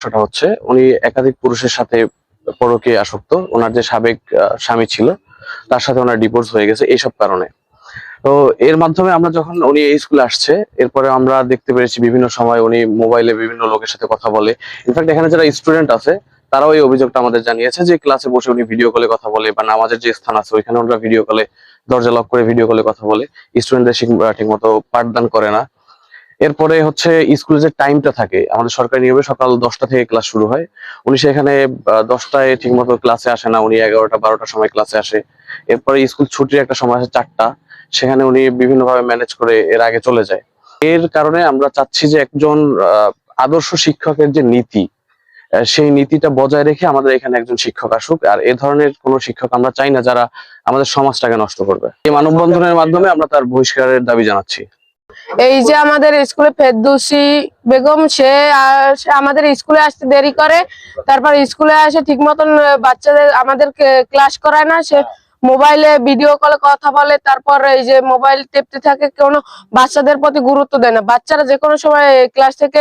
সেটা হচ্ছে উনি একাধিক পুরুষের সাথে পরকীয়ায় আসক্ত। ওনার যে সাবেক স্বামী ছিল তার সাথে ওনার ডিভোর্স হয়ে গেছে এইসব কারণে। তো এর মাধ্যমে আমরা যখন উনি এই স্কুলে আসছে, এরপরে আমরা দেখতে পেরেছি বিভিন্ন সময় উনি মোবাইলে বিভিন্ন লোকের সাথে কথা বলে। ইনফ্যাক্ট এখানে যারা স্টুডেন্ট আছে তারাও এই অভিযোগটা আমাদের জানিয়েছে যে ক্লাসে বসে উনি ভিডিও কলে কথা বলে, বা নামাজের যে স্থান আছে ওইখানে ওনারা ভিডিও কলে, দরজা লক করে ভিডিও কলে কথা বলে, স্টুডেন্টদের ঠিক মতো পাঠদান করে না। এরপরে হচ্ছে স্কুলে যে টাইমটা থাকে, আমাদের সরকারি নিয়মে সকাল 10টা থেকে ক্লাস শুরু হয়। উনি সেখানে 10টায় ঠিক মতো ক্লাসে আসে না, উনি 11টা 12টার সময় ক্লাসে আসে। এরপরে স্কুল ছুটির একটা সময় আছে 4টা, সেখানে উনি বিভিন্ন ভাবে ম্যানেজ করে এর আগে চলে যায়। এর কারণে আমরা চাচ্ছি যে একজন আদর্শ শিক্ষকের যে নীতি, সেই নীতিটা বজায় রেখে আমাদের এখানে একজন শিক্ষক আসুক। আর এ ধরনের কোন শিক্ষক আমরা চাই না যারা আমাদের সমাজটাকে নষ্ট করবে। এই মানববন্ধনের মাধ্যমে আমরা তার বহিষ্কারের দাবি জানাচ্ছি। এই যে আমাদের স্কুলে ফেরদৌসী বেগম, সে আমাদের স্কুলে আসতে দেরি করে, তারপর স্কুলে আসে ঠিক মতন বাচ্চাদের আমাদের ক্লাস করায় না, সে মোবাইলে ভিডিও কলে কথা বলে, তারপর এই যে মোবাইল টিপতে থাকে, কোনো বাচ্চাদের প্রতি গুরুত্ব দেয় না। বাচ্চারা যে কোনো সময় ক্লাস থেকে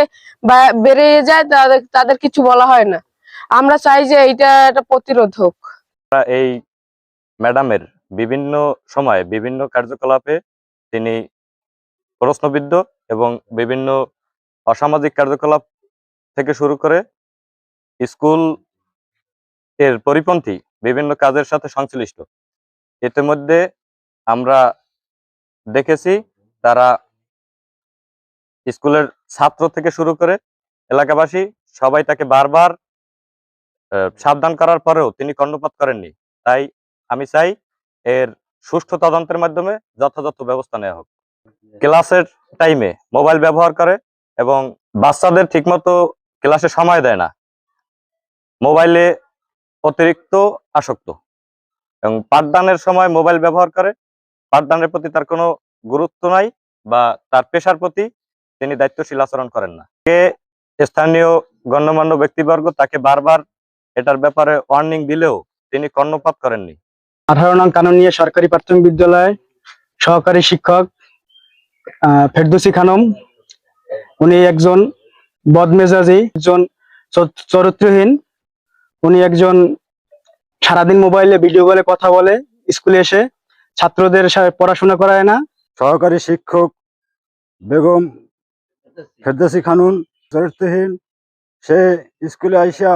বেরিয়ে যায়, তাদের কিছু বলা হয় না। আমরা চাই যে এইটা একটা প্রতিরোধ হোক। এই ম্যাডামের বিভিন্ন সময়ে বিভিন্ন কার্যকলাপে তিনি প্রশ্নবিদ্ধ এবং বিভিন্ন অসামাজিক কার্যকলাপ থেকে শুরু করে স্কুল এর পরিপন্থী বিভিন্ন কাজের সাথে সংশ্লিষ্ট। ইতিমধ্যে আমরা দেখেছি তারা স্কুলের ছাত্র থেকে শুরু করে এলাকাবাসী সবাই তাকে বারবার সাবধান করার পরেও তিনি কর্ণপাত করেননি। তাই আমি চাই এর সুষ্ঠু তদন্তের মাধ্যমে যথাযথ ব্যবস্থা নেওয়া হোক। ক্লাসের টাইমে মোবাইল ব্যবহার করে এবং বাচ্চাদের ঠিকমতো ক্লাসে সময় দেয় না, মোবাইলে অতিরিক্ত আসক্ত এবং পাঠদানের সময় মোবাইল ব্যবহার করে। পাঠদানের প্রতি তার কোনো গুরুত্ব নাই বা তার পেশার প্রতি তিনি দায়িত্বশীল আচরণ করেন না। স্থানীয় গণ্যমান্য ব্যক্তিবর্গ তাকে বারবার এটার ব্যাপারে ওয়ার্নিং দিলেও তিনি কর্ণপাত করেননি। 18 নং কাননিয়া সরকারি প্রাথমিক বিদ্যালয় সহকারী শিক্ষক ফেরদৌসী খানম, উনি একজন বদমেজাজি, একজন চরিত্রহীন। উনি একজন সারাদিন মোবাইলে ভিডিও কলে কথা বলে, স্কুলে এসে ছাত্রদের পড়াশোনা করায় না। সহকারী শিক্ষক বেগম ফেরদৌসী খানুন চরিত্রহীন। সে স্কুলে আইসা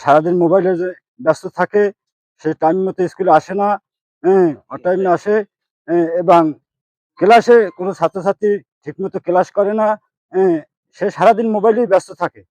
সারাদিন মোবাইলে যে ব্যস্ত থাকে, সে টাইম মতো স্কুলে আসে না, অটাইমে আসে এবং ক্লাসে কোনো ছাত্রছাত্রী ঠিকমতো ক্লাস করে না। সে সারাদিন মোবাইলেই ব্যস্ত থাকে।